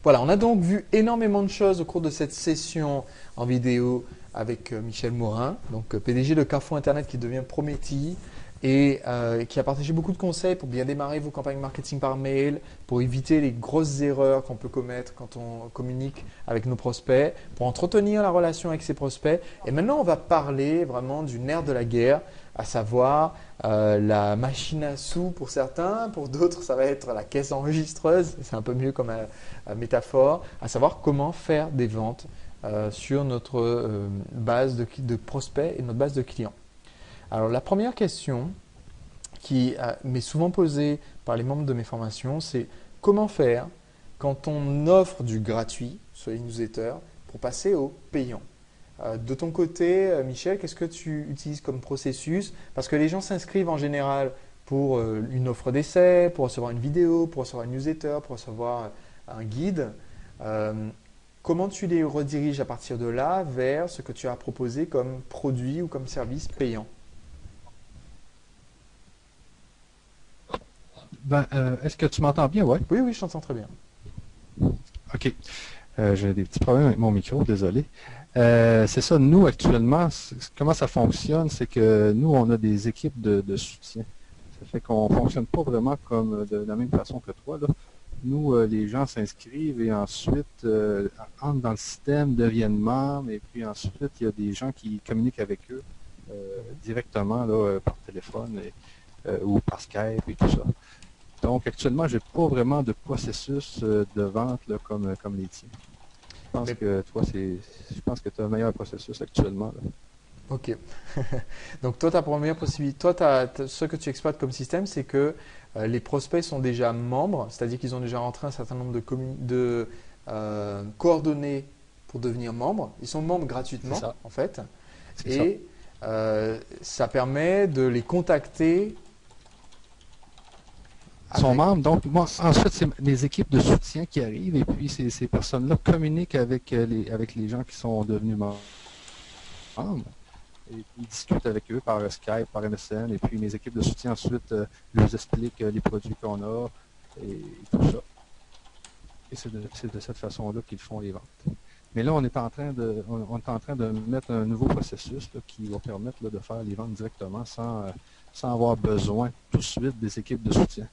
Voilà, on a donc vu énormément de choses au cours de cette session en vidéo avec Michel Morin, donc PDG de Carrefour Internet qui devient Prométhée et qui a partagé beaucoup de conseils pour bien démarrer vos campagnes marketing par mail, pour éviter les grosses erreurs qu'on peut commettre quand on communique avec nos prospects, pour entretenir la relation avec ses prospects. Et maintenant, on va parler vraiment du nerf de la guerre, à savoir la machine à sous pour certains, pour d'autres, ça va être la caisse enregistreuse, c'est un peu mieux comme métaphore, à savoir comment faire des ventes sur notre base de prospects et notre base de clients. Alors la première question qui m'est souvent posée par les membres de mes formations, c'est comment faire quand on offre du gratuit sur les newsletters pour passer au payant. De ton côté, Michel, qu'est-ce que tu utilises comme processus? Parce que les gens s'inscrivent en général pour une offre d'essai, pour recevoir une vidéo, pour recevoir une newsletter, pour recevoir un guide. Comment tu les rediriges à partir de là vers ce que tu as proposé comme produit ou comme service payant? Est-ce que tu m'entends bien? Ouais. Oui, oui, je t'entends très bien. OK. J'ai des petits problèmes avec mon micro, désolé. C'est ça, nous actuellement, comment ça fonctionne, c'est que nous, on a des équipes de soutien. Ça fait qu'on ne fonctionne pas vraiment comme de la même façon que toi, là. Nous, les gens s'inscrivent et ensuite entrent dans le système, deviennent membres, et puis ensuite, il y a des gens qui communiquent avec eux directement là, par téléphone ou par Skype et tout ça. Donc, actuellement, je n'ai pas vraiment de processus de vente là, comme les tiens. Je pense Mais, que toi, je pense que tu as un meilleur processus actuellement, là. ok. Donc toi, ta première possibilité, toi, ce que tu exploites comme système, c'est que les prospects sont déjà membres, c'est-à-dire qu'ils ont déjà rentré un certain nombre de coordonnées pour devenir membres. Ils sont membres C'est gratuitement, ça. en fait, C'est ça. et ça permet de les contacter Ils sont avec. membres. Donc, moi, ensuite, c'est les équipes de soutien qui arrivent et puis ces personnes-là communiquent avec les gens qui sont devenus membres. Et ils discutent avec eux par Skype, par MSN, et puis mes équipes de soutien ensuite leur expliquent les produits qu'on a et tout ça. Et c'est de cette façon-là qu'ils font les ventes. Mais là, on est en train de mettre un nouveau processus là, qui va permettre là, de faire les ventes directement sans avoir besoin tout de suite des équipes de soutien.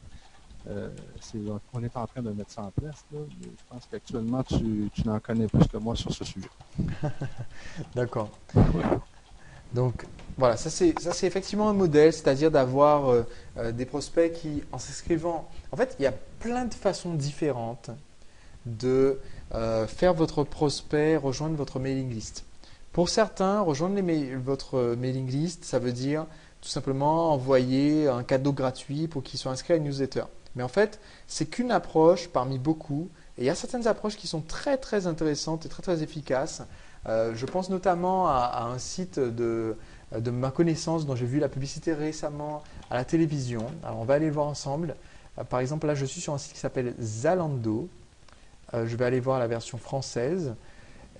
On est en train de mettre ça en place. Là, mais je pense qu'actuellement, tu en connais plus que moi sur ce sujet. D'accord. Ouais. Donc voilà, ça c'est effectivement un modèle, c'est-à-dire d'avoir des prospects qui, en s'inscrivant, en fait, il y a plein de façons différentes de faire votre prospect rejoindre votre mailing list. Pour certains, rejoindre votre mailing list, ça veut dire tout simplement envoyer un cadeau gratuit pour qu'ils soient inscrits à une newsletter. Mais en fait, c'est qu'une approche parmi beaucoup. Et il y a certaines approches qui sont très très intéressantes et très très efficaces. Je pense notamment à un site de ma connaissance dont j'ai vu la publicité récemment à la télévision. Alors on va aller le voir ensemble. Par exemple, là je suis sur un site qui s'appelle Zalando. Je vais aller voir la version française.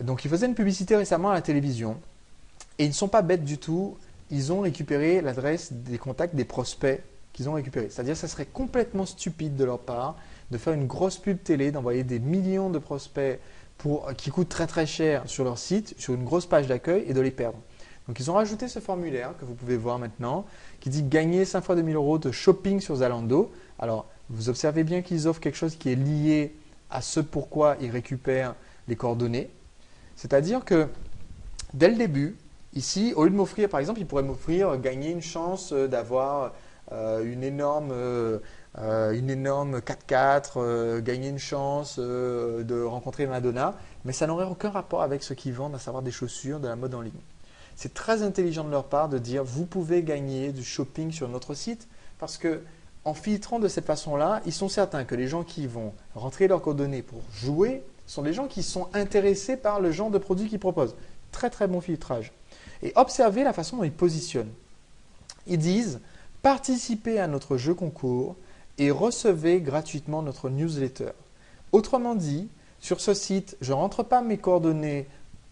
Donc ils faisaient une publicité récemment à la télévision. Et ils ne sont pas bêtes du tout. Ils ont récupéré l'adresse des contacts des prospects qu'ils ont récupérés. C'est-à-dire que ça serait complètement stupide de leur part de faire une grosse pub télé, d'envoyer des millions de prospects qui coûtent très très cher sur leur site, sur une grosse page d'accueil et de les perdre. Donc ils ont rajouté ce formulaire que vous pouvez voir maintenant qui dit gagner 5 fois 2000 euros de shopping sur Zalando. Alors vous observez bien qu'ils offrent quelque chose qui est lié à ce pourquoi ils récupèrent les coordonnées. C'est-à-dire que dès le début, ici, au lieu de m'offrir, par exemple, ils pourraient m'offrir gagner une chance d'avoir une énorme 4x4, gagner une chance de rencontrer Madonna, mais ça n'aurait aucun rapport avec ce qu'ils vendent, à savoir des chaussures, de la mode en ligne. C'est très intelligent de leur part de dire vous pouvez gagner du shopping sur notre site parce que en filtrant de cette façon-là, ils sont certains que les gens qui vont rentrer leurs coordonnées pour jouer sont des gens qui sont intéressés par le genre de produit qu'ils proposent. Très très bon filtrage. Et observez la façon dont ils positionnent. Ils disent participez à notre jeu concours et recevez gratuitement notre newsletter. Autrement dit, sur ce site, je ne rentre pas mes coordonnées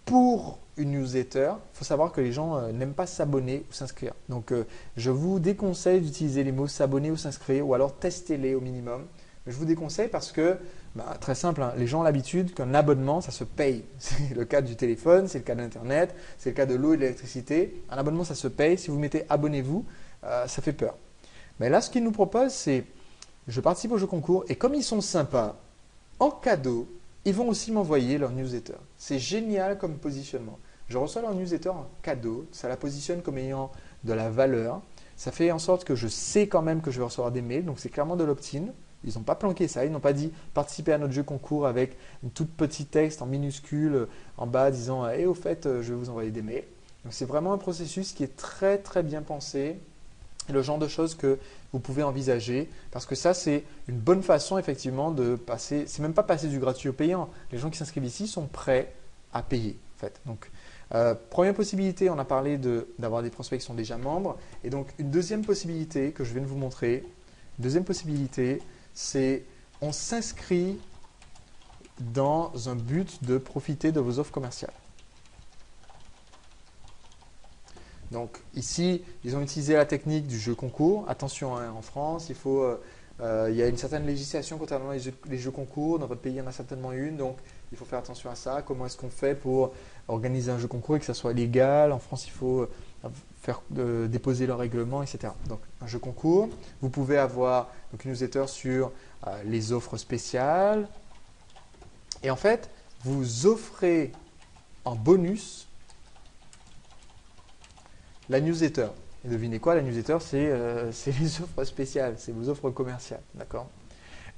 pour une newsletter. Il faut savoir que les gens n'aiment pas s'abonner ou s'inscrire. Donc, je vous déconseille d'utiliser les mots s'abonner ou s'inscrire ou alors testez-les au minimum. Mais je vous déconseille parce que Bah, très simple, hein. Les gens ont l'habitude qu'un abonnement, ça se paye. C'est le cas du téléphone, c'est le cas d'Internet, c'est le cas de l'eau et de l'électricité. Un abonnement, ça se paye. Si vous mettez abonnez-vous, ça fait peur. Mais là, ce qu'ils nous proposent, c'est je participe au jeu concours et comme ils sont sympas, en cadeau, ils vont aussi m'envoyer leur newsletter. C'est génial comme positionnement. Je reçois leur newsletter en cadeau, ça la positionne comme ayant de la valeur. Ça fait en sorte que je sais quand même que je vais recevoir des mails, donc c'est clairement de l'opt-in. Ils n'ont pas planqué ça, ils n'ont pas dit participer à notre jeu concours avec une toute petite texte en minuscule en bas disant et au fait, je vais vous envoyer des mails. Donc c'est vraiment un processus qui est très très bien pensé, le genre de choses que vous pouvez envisager parce que ça c'est une bonne façon effectivement de passer, c'est même pas passer du gratuit au payant. Les gens qui s'inscrivent ici sont prêts à payer en fait. Donc première possibilité, on a parlé d'avoir des prospects qui sont déjà membres et donc une deuxième possibilité que je viens de vous montrer, deuxième possibilité, c'est on s'inscrit dans un but de profiter de vos offres commerciales. Donc ici, ils ont utilisé la technique du jeu concours. Attention, hein, en France, il y a une certaine législation concernant les jeux concours. Dans votre pays, il y en a certainement une. Donc il faut faire attention à ça. Comment est-ce qu'on fait pour organiser un jeu concours et que ça soit légal? En France, il faut faire déposer le règlement, etc. Donc un jeu concours. Vous pouvez avoir donc, une newsletter sur les offres spéciales. Et en fait, vous offrez en bonus la newsletter. Et devinez quoi, la newsletter, c'est les offres spéciales, c'est vos offres commerciales. D'accord?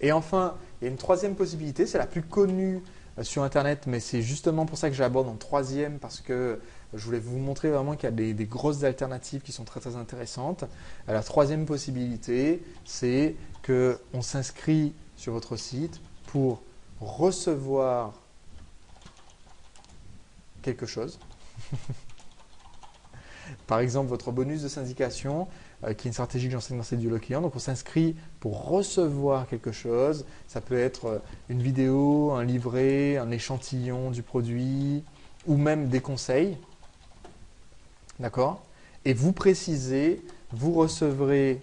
Et enfin, il y a une troisième possibilité, c'est la plus connue sur Internet, mais c'est justement pour ça que j'aborde en troisième, parce que je voulais vous montrer vraiment qu'il y a des grosses alternatives qui sont très très intéressantes. La troisième possibilité, c'est qu'on s'inscrit sur votre site pour recevoir quelque chose. Par exemple, votre bonus de syndication, qui est une stratégie que j'enseigne dans Séduire le client. Donc, on s'inscrit pour recevoir quelque chose. Ça peut être une vidéo, un livret, un échantillon du produit ou même des conseils. D'accord? Et vous précisez, vous recevrez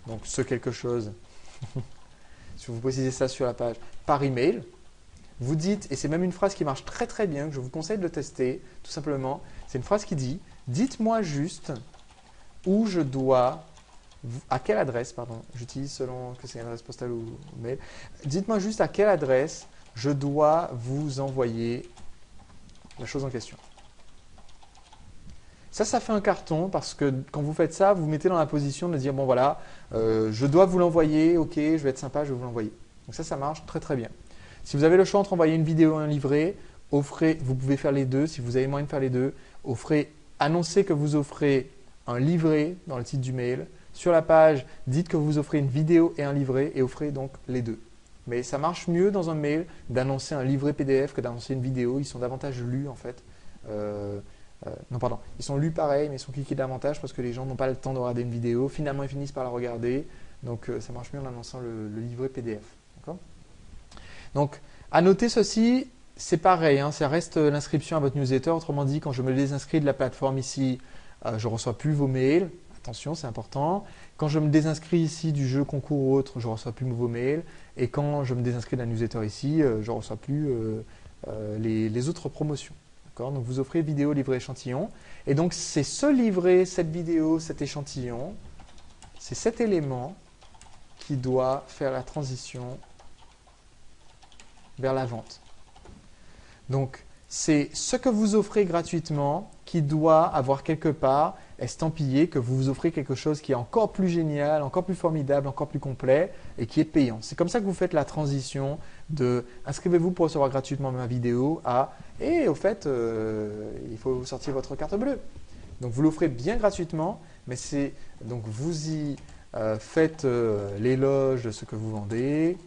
donc ce quelque chose, si vous précisez ça sur la page, par email. Vous dites, et c'est même une phrase qui marche très très bien, que je vous conseille de le tester, tout simplement. C'est une phrase qui dit, dites-moi juste où je dois, à quelle adresse, pardon, j'utilise selon que c'est une adresse postale ou mail, dites-moi juste à quelle adresse je dois vous envoyer la chose en question. Ça fait un carton parce que quand vous faites ça, vous vous mettez dans la position de dire, bon voilà, je dois vous l'envoyer, ok, je vais être sympa, je vais vous l'envoyer. Donc ça marche très très bien. Si vous avez le choix entre envoyer une vidéo et un livret, vous pouvez faire les deux. Si vous avez moyen de faire les deux, annoncez que vous offrez un livret dans le titre du mail. Sur la page, dites que vous offrez une vidéo et un livret et offrez donc les deux. Mais ça marche mieux dans un mail d'annoncer un livret PDF que d'annoncer une vidéo. Ils sont davantage lus en fait. Non, pardon. Ils sont lus pareil, mais ils sont cliqués davantage parce que les gens n'ont pas le temps de regarder une vidéo. Finalement, ils finissent par la regarder. Donc, ça marche mieux en annonçant le livret PDF. D'accord ? Donc, à noter ceci, c'est pareil, hein, ça reste l'inscription à votre newsletter. Autrement dit, quand je me désinscris de la plateforme ici, je ne reçois plus vos mails. Attention, c'est important. Quand je me désinscris ici du jeu concours ou autre, je ne reçois plus vos mails. Et quand je me désinscris de la newsletter ici, je ne reçois plus les autres promotions. Donc, vous offrez vidéo, livret, échantillon. Et donc, c'est ce livret, cette vidéo, cet échantillon, c'est cet élément qui doit faire la transition vers la vente. Donc, c'est ce que vous offrez gratuitement qui doit avoir quelque part estampillé que vous vous offrez quelque chose qui est encore plus génial, encore plus formidable, encore plus complet et qui est payant. C'est comme ça que vous faites la transition de inscrivez-vous pour recevoir gratuitement ma vidéo à et au fait, il faut sortir votre carte bleue. Donc, vous l'offrez bien gratuitement, mais donc vous y faites l'éloge de ce que vous vendez.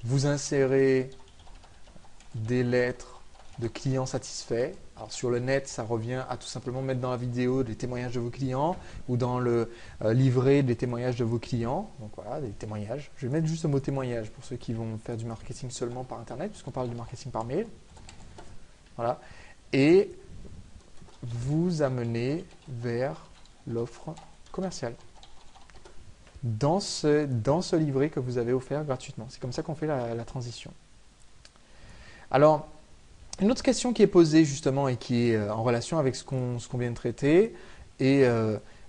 Vous insérez des lettres de clients satisfaits. Alors sur le net, ça revient à tout simplement mettre dans la vidéo des témoignages de vos clients ou dans le livret des témoignages de vos clients. Donc voilà, des témoignages. Je vais mettre juste le mot témoignage pour ceux qui vont faire du marketing seulement par Internet, puisqu'on parle du marketing par mail. Voilà. Et vous amenez vers l'offre commerciale. dans ce livret que vous avez offert gratuitement. C'est comme ça qu'on fait la transition. Alors, une autre question qui est posée justement et qui est en relation avec ce qu'on vient de traiter, et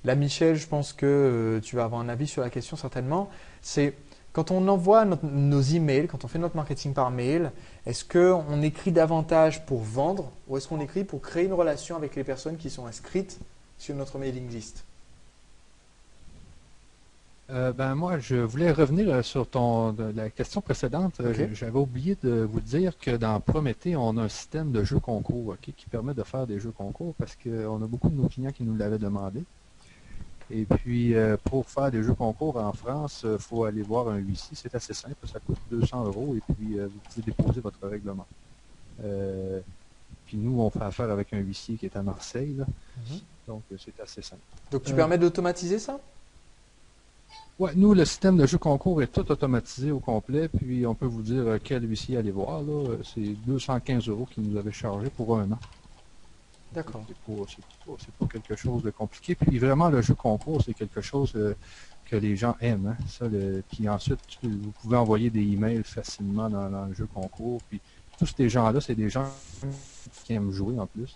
là Michel, je pense que tu vas avoir un avis sur la question certainement, c'est quand on envoie nos emails, quand on fait notre marketing par mail, est-ce qu'on écrit davantage pour vendre ou est-ce qu'on écrit pour créer une relation avec les personnes qui sont inscrites sur notre mailing list? Moi, je voulais revenir sur la question précédente. Ok. J'avais oublié de vous dire que dans Prométhée, on a un système de jeux concours, ok, qui permet de faire des jeux concours parce qu'on a beaucoup de nos clients qui nous l'avaient demandé. Et puis, pour faire des jeux concours en France, il faut aller voir un huissier. C'est assez simple, ça coûte 200 € et puis vous pouvez déposer votre règlement. Puis nous, on fait affaire avec un huissier qui est à Marseille, là. Donc c'est assez simple. Donc tu permets d'automatiser ça? Ouais, nous, le système de jeu concours est tout automatisé au complet, puis on peut vous dire quel huissier aller voir, là. C'est 215 € qu'ils nous avaient chargé pour un an. D'accord. C'est pas quelque chose de compliqué. Puis vraiment, le jeu concours, c'est quelque chose que les gens aiment, hein. Puis ensuite, vous pouvez envoyer des emails facilement dans le jeu concours. Puis tous ces gens-là, c'est des gens qui aiment jouer en plus.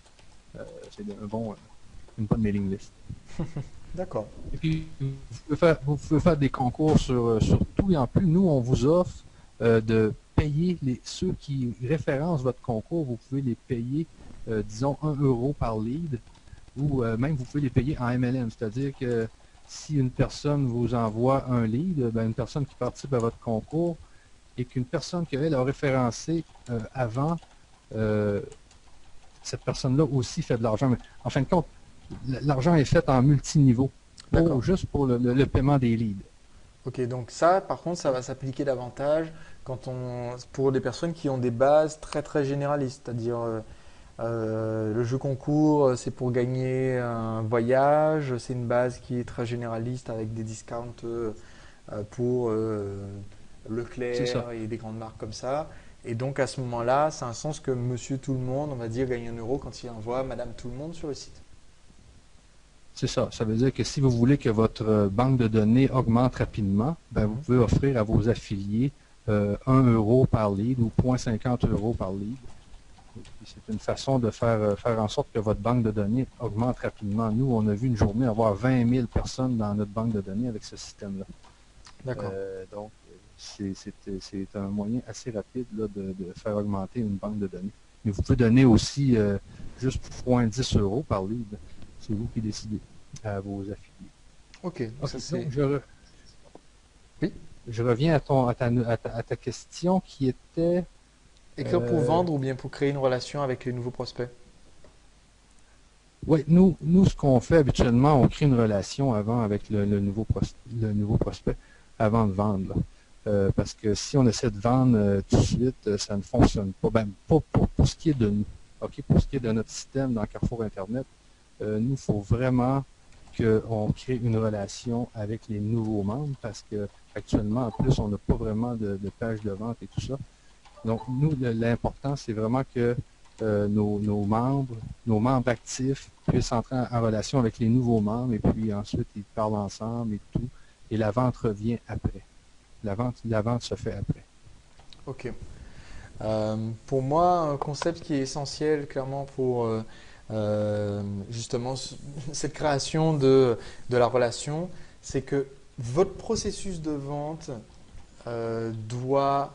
C'est une bonne mailing list. D'accord. Et puis, vous pouvez faire des concours sur tout et en plus. Nous, on vous offre de payer ceux qui référencent votre concours, vous pouvez les payer, disons, 1 € par lead, ou même vous pouvez les payer en MLM. C'est-à-dire que si une personne vous envoie un lead, une personne qui participe à votre concours, et qu'une personne qu'elle a référencé avant, cette personne-là aussi fait de l'argent. Mais en fin de compte, l'argent est fait en multiniveau, juste pour le paiement des leads. Ok, donc ça, par contre, ça va s'appliquer davantage pour des personnes qui ont des bases très très généralistes, c'est-à-dire le jeu concours, c'est pour gagner un voyage, c'est une base qui est très généraliste avec des discounts pour Leclerc et des grandes marques comme ça. Et donc à ce moment-là, ça a un sens que Monsieur Tout le Monde, on va dire, gagne 1 € quand il envoie Madame Tout le Monde sur le site. C'est ça. Ça veut dire que si vous voulez que votre banque de données augmente rapidement, vous pouvez offrir à vos affiliés 1 € par lead ou 0,50 € par lead. C'est une façon de faire en sorte que votre banque de données augmente rapidement. Nous, on a vu une journée avoir 20 000 personnes dans notre banque de données avec ce système-là. D'accord. Donc, c'est un moyen assez rapide là, de faire augmenter une banque de données. Mais vous pouvez donner aussi juste 0,10 € par lead. C'est vous qui décidez à vos affiliés. Ok. Oui. Je reviens à ta question qui était... Écrire pour vendre ou bien pour créer une relation avec les nouveaux prospects? Oui, nous, ce qu'on fait habituellement, on crée une relation avant avec le nouveau prospect avant de vendre. Parce que si on essaie de vendre tout de suite, ça ne fonctionne pas. Pas pour ce qui est de nous. Okay? Pour ce qui est de notre système dans Carrefour Internet, nous, il faut vraiment qu'on crée une relation avec les nouveaux membres parce qu'actuellement, en plus, on n'a pas vraiment de page de vente et tout ça. Donc, nous, l'important, c'est vraiment que nos membres actifs puissent entrer en relation avec les nouveaux membres et puis ensuite, ils parlent ensemble et tout. Et la vente revient après. La vente se fait après. Ok. Pour moi, un concept qui est essentiel, clairement, pour justement cette création de la relation, c'est que votre processus de vente doit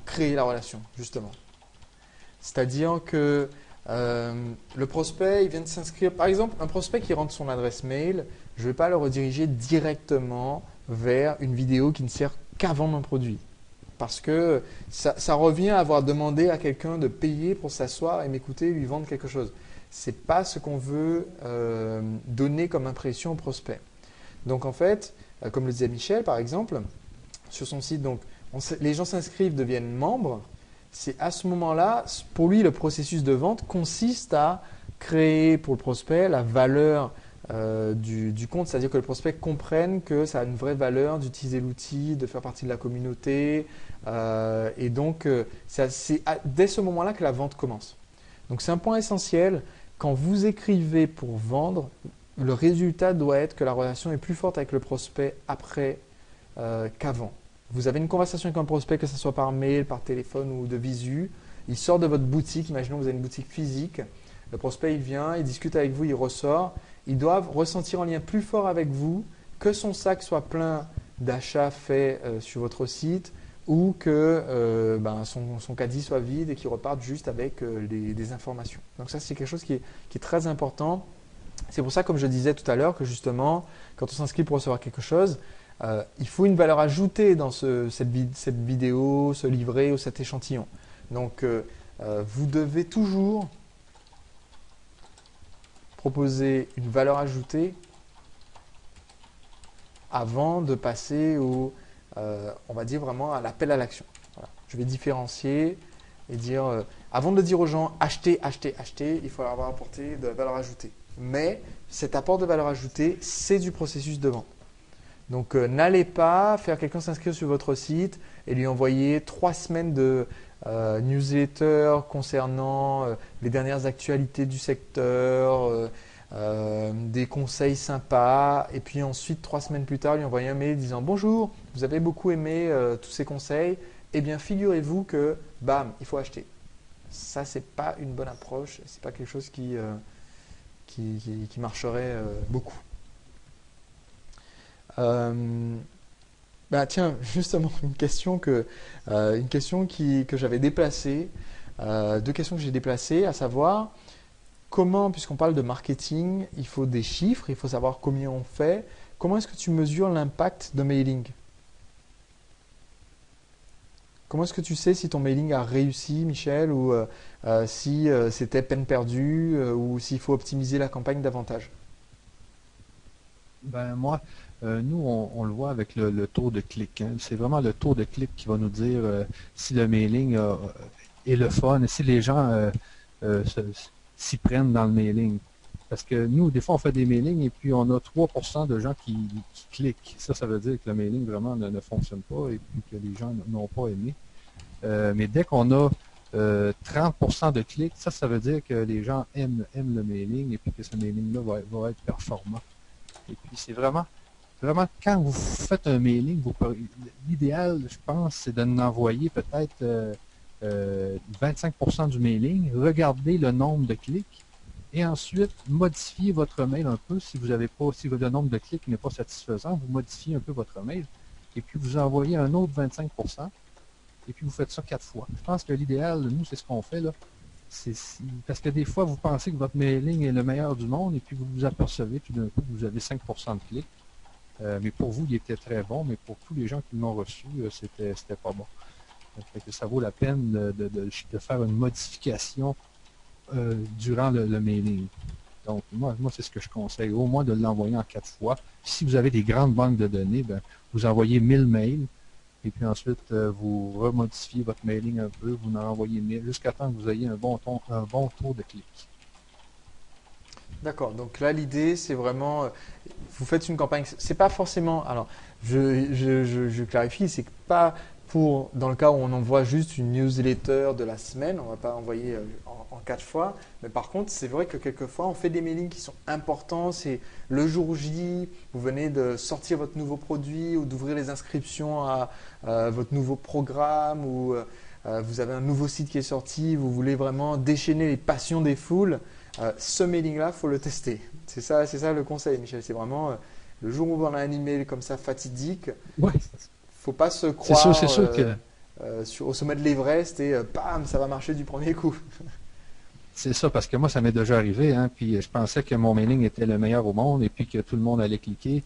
créer la relation, justement. C'est-à-dire que le prospect, il vient de s'inscrire. Par exemple, un prospect qui rentre son adresse mail, je ne vais pas le rediriger directement vers une vidéo qui ne sert qu'à vendre un produit. Parce que ça revient à avoir demandé à quelqu'un de payer pour s'asseoir et m'écouter et lui vendre quelque chose. Ce n'est pas ce qu'on veut donner comme impression au prospect. Donc en fait, comme le disait Michel par exemple, sur son site, donc, les gens s'inscrivent, deviennent membres. C'est à ce moment-là, pour lui, le processus de vente consiste à créer pour le prospect la valeur du compte, c'est-à-dire que le prospect comprenne que ça a une vraie valeur d'utiliser l'outil, de faire partie de la communauté. Et donc, c'est dès ce moment-là que la vente commence. Donc, c'est un point essentiel. Quand vous écrivez pour vendre, le résultat doit être que la relation est plus forte avec le prospect après qu'avant. Vous avez une conversation avec un prospect, que ce soit par mail, par téléphone ou de visu. Il sort de votre boutique. Imaginons que vous avez une boutique physique. Le prospect, il vient, il discute avec vous, il ressort. Ils doivent ressentir un lien plus fort avec vous, que son sac soit plein d'achats faits sur votre site ou que son caddie soit vide et qu'il reparte juste avec des informations. Donc ça, c'est quelque chose qui est très important. C'est pour ça, comme je disais tout à l'heure, que justement, quand on s'inscrit pour recevoir quelque chose, il faut une valeur ajoutée dans cette vidéo, ce livret ou cet échantillon. Donc, vous devez toujours proposer une valeur ajoutée avant de passer on va dire vraiment à l'appel à l'action. Voilà. Je vais différencier et dire, avant de dire aux gens achetez, achetez, achetez, il faut avoir apporté de la valeur ajoutée. Mais cet apport de valeur ajoutée, c'est du processus de vente. Donc, n'allez pas faire quelqu'un s'inscrire sur votre site et lui envoyer 3 semaines de newsletter concernant les dernières actualités du secteur, des conseils sympas, et puis ensuite 3 semaines plus tard lui envoyer un mail disant bonjour, vous avez beaucoup aimé tous ces conseils, eh bien figurez-vous que bam, il faut acheter. Ça, c'est pas une bonne approche, c'est pas quelque chose qui marcherait beaucoup. Tiens, justement, une question que j'avais déplacée, 2 questions que j'ai déplacées, à savoir comment, puisqu'on parle de marketing, il faut des chiffres, il faut savoir combien on fait. Comment est-ce que tu mesures l'impact de mailing? Comment est-ce que tu sais si ton mailing a réussi, Michel, ou si c'était peine perdue, ou s'il faut optimiser la campagne davantage? Moi, nous, on le voit avec le taux de clic, hein. C'est vraiment le taux de clic qui va nous dire si le mailing est le fun et si les gens s'y prennent dans le mailing. Parce que nous, des fois, on fait des mailings et puis on a 3% de gens qui cliquent. Ça veut dire que le mailing vraiment ne fonctionne pas et puis que les gens n'ont pas aimé. Mais dès qu'on a 30% de clics, ça veut dire que les gens aiment le mailing et puis que ce mailing-là va être performant. Et puis c'est vraiment quand vous faites un mailing, l'idéal, je pense, c'est de n'envoyer peut-être 25% du mailing, regardez le nombre de clics et ensuite modifiez votre mail un peu si le nombre de clics n'est pas satisfaisant, vous modifiez un peu votre mail et puis vous envoyez un autre 25% et puis vous faites ça 4 fois. Je pense que l'idéal, nous, c'est ce qu'on fait là. Parce que des fois, vous pensez que votre mailing est le meilleur du monde et puis vous vous apercevez tout d'un coup que vous avez 5% de clics. Mais pour vous, il était très bon, mais pour tous les gens qui l'ont reçu, c'était pas bon. Fait que ça vaut la peine de faire une modification durant le mailing. Donc, moi c'est ce que je conseille, au moins de l'envoyer en 4 fois. Si vous avez des grandes banques de données, vous envoyez 1000 mails, et puis ensuite, vous remodifiez votre mailing un peu, vous en envoyez 1000, jusqu'à temps que vous ayez un bon taux de clics. D'accord, donc là l'idée c'est vraiment, vous faites une campagne, c'est pas forcément, alors je clarifie, c'est pas dans le cas où on envoie juste une newsletter de la semaine, on ne va pas envoyer en 4 fois, mais par contre c'est vrai que quelquefois on fait des mailings qui sont importants, c'est le jour J, vous venez de sortir votre nouveau produit ou d'ouvrir les inscriptions à votre nouveau programme ou vous avez un nouveau site qui est sorti, vous voulez vraiment déchaîner les passions des foules. Ce mailing-là, il faut le tester. C'est ça le conseil, Michel. C'est vraiment le jour où on a un email comme ça fatidique, Ouais. Faut pas se croire c'est sûr que au sommet de l'Everest et bam, ça va marcher du premier coup. c'est ça, parce que moi, ça m'est déjà arrivé, hein, puis je pensais que mon mailing était le meilleur au monde et puis que tout le monde allait cliquer.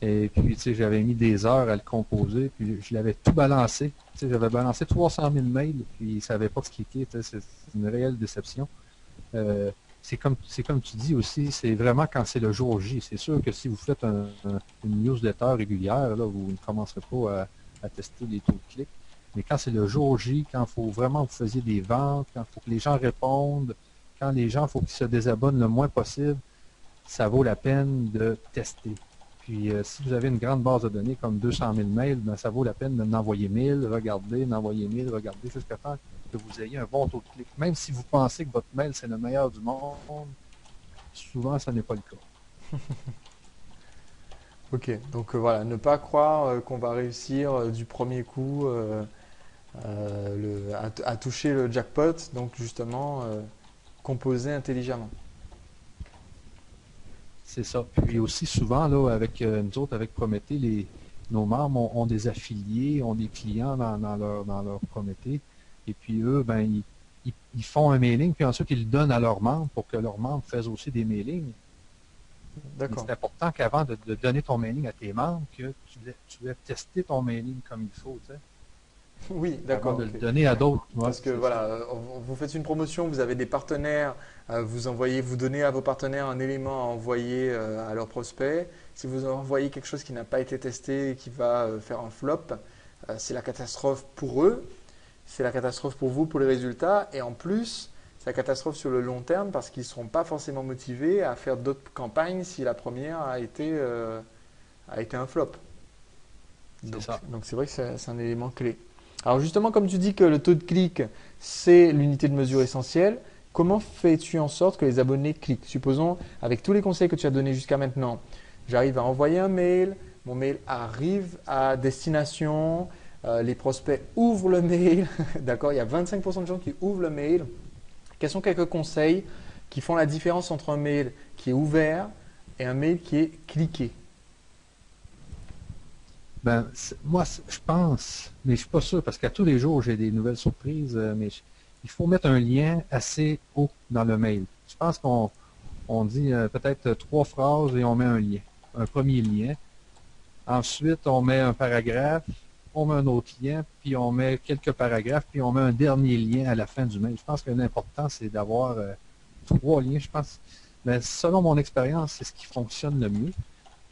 Et puis, tu sais, j'avais mis des heures à le composer, puis je l'avais tout balancé. Tu sais, j'avais balancé 300 000 mails, puis il ne savait pas ce cliquer. Tu sais, c'est une réelle déception. C'est comme tu dis aussi, c'est vraiment quand c'est le jour J. C'est sûr que si vous faites une newsletter régulière, là, vous ne commencerez pas à tester les taux de clic. Mais quand c'est le jour J, quand il faut vraiment que vous faisiez des ventes, quand il faut que les gens répondent, quand les gens, il faut qu'ils se désabonnent le moins possible, ça vaut la peine de tester. Puis si vous avez une grande base de données comme 200 000 mails, ça vaut la peine d'en envoyer 1000, regarder, d'envoyer 1000, regarder jusqu'à temps que vous ayez un bon taux de clic. Même si vous pensez que votre mail c'est le meilleur du monde, souvent ça n'est pas le cas. Ok, donc voilà, ne pas croire qu'on va réussir du premier coup à toucher le jackpot, donc justement composer intelligemment. C'est ça. Ok. Puis aussi souvent, là, avec nous autres, avec Prométhée, nos membres ont des affiliés, ont des clients dans leur Prométhée. Et puis eux, ben, ils font un mailing, puis ensuite ils le donnent à leurs membres pour que leurs membres fassent aussi des mailings. Mais D'accord. c'est important qu'avant de donner ton mailing à tes membres, que tu aies testé ton mailing comme il faut, tu sais, Oui, avant d'accord, de le ok. donner à d'autres. Ouais, Parce que c'est ça. voilà, vous faites une promotion, vous avez des partenaires, vous donnez à vos partenaires un élément à envoyer à leurs prospects. Si vous envoyez quelque chose qui n'a pas été testé et qui va faire un flop, c'est la catastrophe pour eux, c'est la catastrophe pour vous, pour les résultats, et en plus, c'est la catastrophe sur le long terme parce qu'ils ne seront pas forcément motivés à faire d'autres campagnes si la première a été un flop. C'est ça. Donc c'est vrai que c'est un élément clé. Alors justement, comme tu dis que le taux de clic, c'est l'unité de mesure essentielle, comment fais-tu en sorte que les abonnés cliquent? Supposons, avec tous les conseils que tu as donnés jusqu'à maintenant, j'arrive à envoyer un mail, mon mail arrive à destination, les prospects ouvrent le mail, d'accord? Il y a 25% de gens qui ouvrent le mail. Quels sont quelques conseils qui font la différence entre un mail qui est ouvert et un mail qui est cliqué? Ben, moi, je pense, mais je suis pas sûr, parce qu'à tous les jours, j'ai des nouvelles surprises, il faut mettre un lien assez haut dans le mail. Je pense qu'on dit peut-être trois phrases et on met un lien, un premier lien. Ensuite, on met un paragraphe, on met un autre lien, puis on met quelques paragraphes, puis on met un dernier lien à la fin du mail. Je pense que l'important, c'est d'avoir trois liens, je pense. Mais selon mon expérience, c'est ce qui fonctionne le mieux.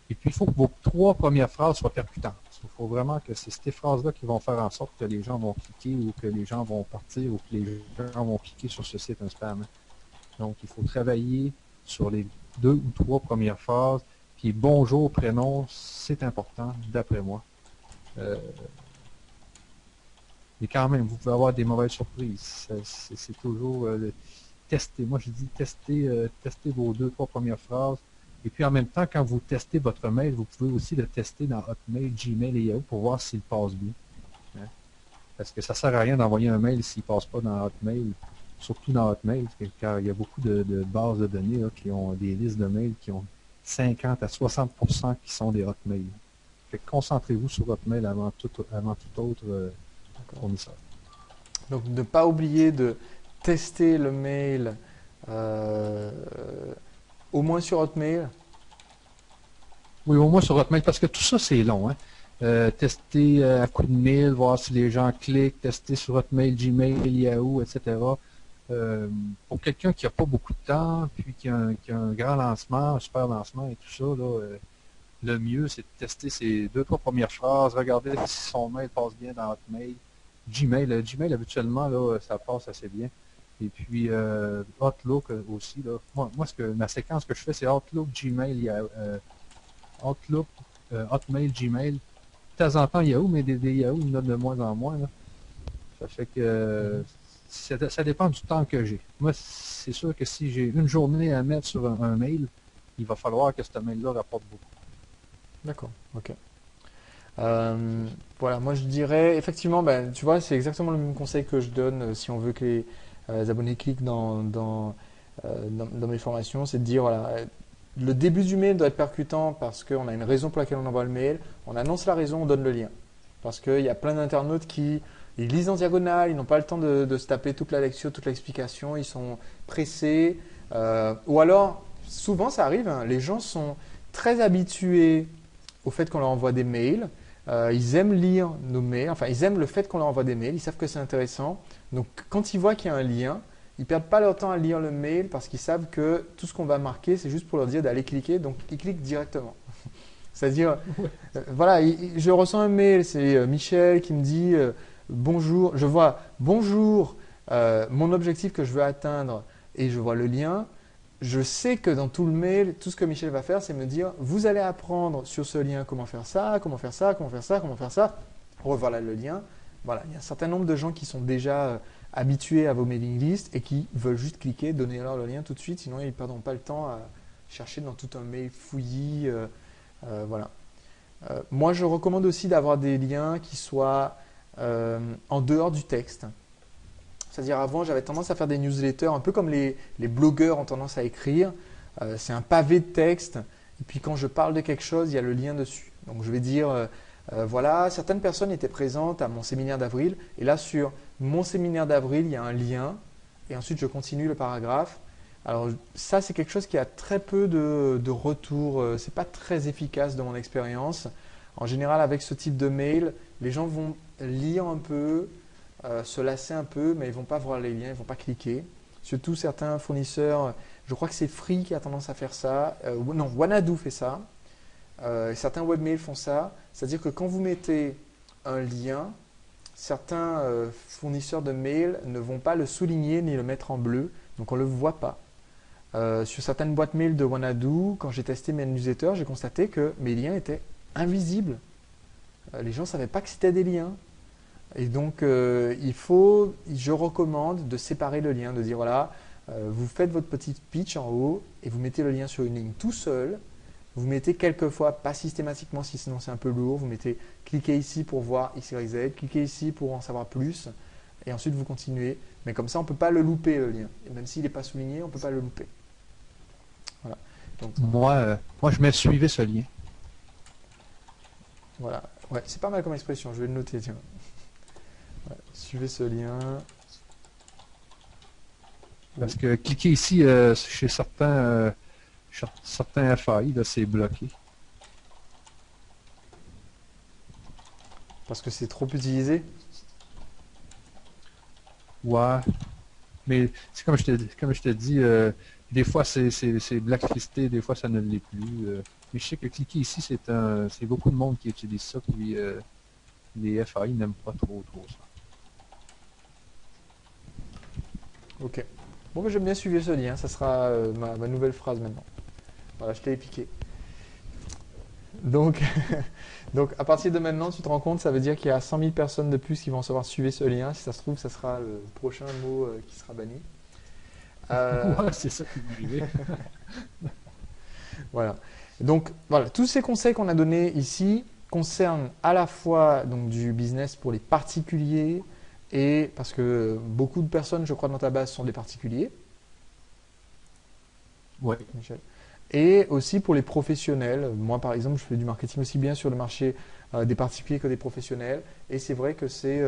Et puis, il faut que vos trois premières phrases soient percutantes. Il faut vraiment que c'est ces phrases-là qui vont faire en sorte que les gens vont cliquer ou que les gens vont partir ou que les gens vont cliquer sur ce site un spam. Donc, il faut travailler sur les deux ou trois premières phrases. Puis, bonjour, prénom, c'est important, d'après moi. Euh, mais quand même, vous pouvez avoir des mauvaises surprises. C'est toujours tester. Moi, je dis tester vos deux, trois premières phrases. Et puis en même temps, quand vous testez votre mail, vous pouvez aussi le tester dans Hotmail, Gmail et Yahoo pour voir s'il passe bien. Hein. Parce que ça ne sert à rien d'envoyer un mail s'il ne passe pas dans Hotmail, surtout dans Hotmail, car il y a beaucoup de bases de données là, qui ont des listes de mails qui ont 50 à 60% qui sont des Hotmail. Fait que concentrez-vous sur Hotmail avant tout autre fournisseur. Donc ne pas oublier de tester le mail euh, au moins sur Hotmail. Oui, au moins sur Hotmail, parce que tout ça, c'est long. Hein. Tester à coup de mail, voir si les gens cliquent, tester sur Hotmail, Gmail, Yahoo, etc. Pour quelqu'un qui n'a pas beaucoup de temps, puis qui a un grand lancement, un super lancement et tout ça, là, le mieux, c'est de tester ces deux, trois premières phrases, regarder si son mail passe bien dans Hotmail. Gmail, habituellement, là, ça passe assez bien. Et puis Outlook aussi. Là. Moi ma séquence que je fais, c'est Outlook, Gmail, Outlook, Hotmail, Gmail. De temps en temps Yahoo, mais des Yahoo, il y en a de moins en moins. Là. Ça fait que ça dépend du temps que j'ai. Moi, c'est sûr que si j'ai une journée à mettre sur un mail, il va falloir que ce mail-là rapporte beaucoup. D'accord, ok. Voilà, moi je dirais, effectivement, ben, tu vois, c'est exactement le même conseil que je donne si on veut que les abonnés cliquent dans mes formations, c'est de dire, voilà, le début du mail doit être percutant parce qu'on a une raison pour laquelle on envoie le mail, on annonce la raison, on donne le lien. Parce qu'il y a plein d'internautes qui ils lisent en diagonale, ils n'ont pas le temps de se taper toute la lecture, toute l'explication, ils sont pressés. Ou alors, souvent ça arrive, hein, les gens sont très habitués au fait qu'on leur envoie des mails. Ils aiment lire nos mails, enfin ils aiment le fait qu'on leur envoie des mails, ils savent que c'est intéressant. Donc quand ils voient qu'il y a un lien, ils ne perdent pas leur temps à lire le mail parce qu'ils savent que tout ce qu'on va marquer, c'est juste pour leur dire d'aller cliquer, donc ils cliquent directement. C'est-à-dire, voilà, je reçois un mail, c'est Michel qui me dit bonjour, je vois bonjour, mon objectif que je veux atteindre et je vois le lien. Je sais que dans tout le mail, tout ce que Michel va faire, c'est me dire vous allez apprendre sur ce lien comment faire ça, comment faire ça, comment faire ça, comment faire ça. Revoilà le lien. Voilà, il y a un certain nombre de gens qui sont déjà habitués à vos mailing lists et qui veulent juste cliquer, donner leur le lien tout de suite, sinon ils ne perdront pas le temps chercher dans tout un mail fouillis. Voilà. Moi, je recommande aussi d'avoir des liens qui soient en dehors du texte. C'est-à-dire avant, j'avais tendance à faire des newsletters, un peu comme les blogueurs ont tendance à écrire. C'est un pavé de texte, et puis quand je parle de quelque chose, il y a le lien dessus. Donc je vais dire, voilà, certaines personnes étaient présentes à mon séminaire d'avril, et là sur mon séminaire d'avril, il y a un lien, et ensuite je continue le paragraphe. Alors ça, c'est quelque chose qui a très peu de retours, c'est pas très efficace de mon expérience. En général, avec ce type de mail, les gens vont lire un peu, se lasser un peu, mais ils ne vont pas voir les liens, ils ne vont pas cliquer. Surtout certains fournisseurs, je crois que c'est Free qui a tendance à faire ça. Non, Wanadu fait ça. Certains webmails font ça. C'est-à-dire que quand vous mettez un lien, certains fournisseurs de mails ne vont pas le souligner ni le mettre en bleu, donc on ne le voit pas. Sur certaines boîtes mail de Wanadu, quand j'ai testé mes newsletters, j'ai constaté que mes liens étaient invisibles. Les gens ne savaient pas que c'était des liens. Et donc, je recommande de séparer le lien, de dire voilà, vous faites votre petite pitch en haut et vous mettez le lien sur une ligne tout seul. Vous mettez quelquefois, pas systématiquement, sinon c'est un peu lourd, vous mettez cliquez ici pour voir X, Y, Z, cliquez ici pour en savoir plus, et ensuite vous continuez. Mais comme ça, on ne peut pas le louper le lien. Et même s'il n'est pas souligné, on ne peut pas le louper. Voilà. Donc, moi, je me suivais ce lien. Voilà. Ouais, c'est pas mal comme expression, je vais le noter, tiens. Ouais, suivez ce lien. Parce que cliquer ici chez certains FAI, là, c'est bloqué. Parce que c'est trop utilisé. Ouais. Mais c'est comme je te dis, des fois c'est blacklisté, des fois ça ne l'est plus. Mais je sais que cliquer ici, c'est beaucoup de monde qui utilise ça, puis les FAI n'aiment pas trop ça. Ok. Bon, ben, j'aime bien suivre ce lien, ça sera ma nouvelle phrase maintenant. Voilà, je t'ai piqué. Donc, donc, à partir de maintenant, tu te rends compte, ça veut dire qu'il y a 100 000 personnes de plus qui vont savoir suivre ce lien. Si ça se trouve, ça sera le prochain mot qui sera banni. Ouais, c'est ça qui m'est arrivé. Voilà. Donc, voilà, tous ces conseils qu'on a donnés ici concernent à la fois donc, du business pour les particuliers et parce que beaucoup de personnes, je crois, dans ta base sont des particuliers. Ouais. Michel. Et aussi pour les professionnels. Moi, par exemple, je fais du marketing aussi bien sur le marché des particuliers que des professionnels. Et c'est vrai que c'est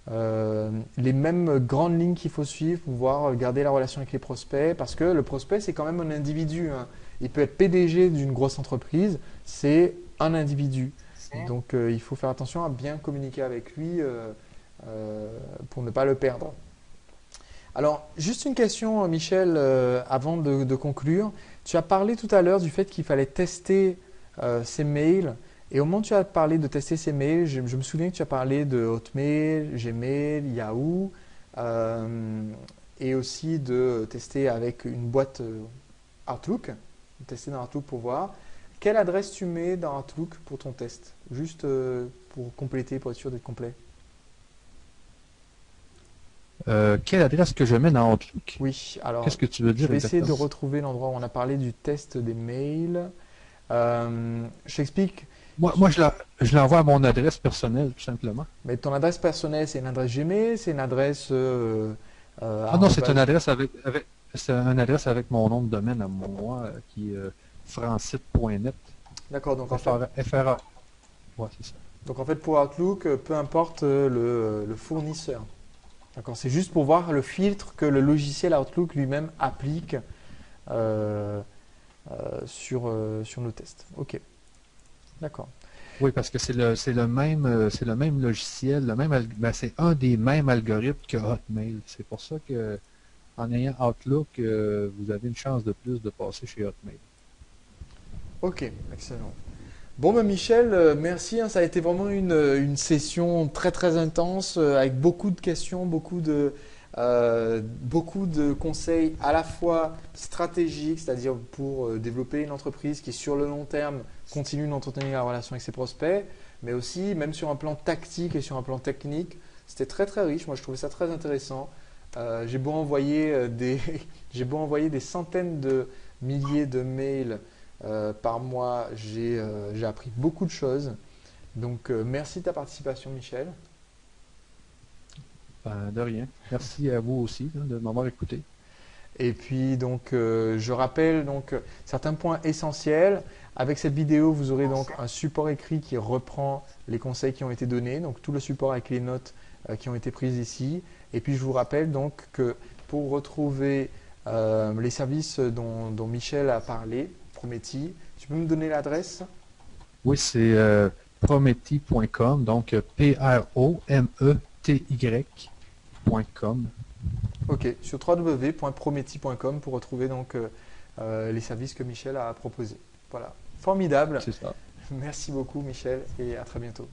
les mêmes grandes lignes qu'il faut suivre pour pouvoir garder la relation avec les prospects. Parce que le prospect, c'est quand même un individu. Hein. Il peut être PDG d'une grosse entreprise, c'est un individu. Donc, il faut faire attention à bien communiquer avec lui pour ne pas le perdre. Alors, juste une question, Michel, avant de conclure. Tu as parlé tout à l'heure du fait qu'il fallait tester ces mails. Et au moment où tu as parlé de tester ces mails, je me souviens que tu as parlé de Hotmail, Gmail, Yahoo, et aussi de tester avec une boîte Outlook, tester dans Outlook pour voir. Quelle adresse tu mets dans Outlook pour ton test? Juste pour compléter, pour être sûr d'être complet. Quelle adresse que je mets dans Outlook? Oui, alors Qu'est-ce que tu veux dire je vais essayer de exactement? retrouver l'endroit où on a parlé du test des mails. Je t'explique, Moi, je l'envoie à mon adresse personnelle, tout simplement. mais ton adresse personnelle, c'est une adresse Gmail, c'est une adresse Ah non, c'est une arobase- adresse c'est une adresse avec mon nom de domaine à moi, qui est francite.net. D'accord, FRA. Ouais, c'est ça. donc en fait pour Outlook, peu importe le fournisseur. D'accord, c'est juste pour voir le filtre que le logiciel Outlook lui-même applique euh, sur nos tests. Ok, d'accord. Oui, parce que c'est le même logiciel, c'est un des mêmes algorithmes que Hotmail. C'est pour ça que en ayant Outlook, vous avez une chance de plus de passer chez Hotmail. Ok, excellent. Bon, ben Michel, merci. Hein, ça a été vraiment une session très très intense avec beaucoup de questions, beaucoup de conseils à la fois stratégiques, c'est-à-dire pour développer une entreprise qui sur le long terme continue d'entretenir la relation avec ses prospects, mais aussi même sur un plan tactique et sur un plan technique. C'était très très riche. Moi, je trouvais ça très intéressant. J'ai beau envoyer j'ai beau envoyer des centaines milliers de mails par mois, j'ai appris beaucoup de choses. Donc, merci de ta participation, Michel. Ben, de rien. Merci à vous aussi de m'avoir écouté. Et puis, donc, je rappelle donc, certains points essentiels. Avec cette vidéo, vous aurez donc un support écrit qui reprend les conseils qui ont été donnés, donc tout le support avec les notes qui ont été prises ici. Et puis, je vous rappelle donc que pour retrouver les services dont Michel a parlé, Prometi, tu peux me donner l'adresse? Oui, c'est prometi.com, donc PROMETY.com. Ok, sur www.prometi.com pour retrouver donc les services que Michel a proposés. Voilà, formidable. C'est ça. Merci beaucoup Michel et à très bientôt.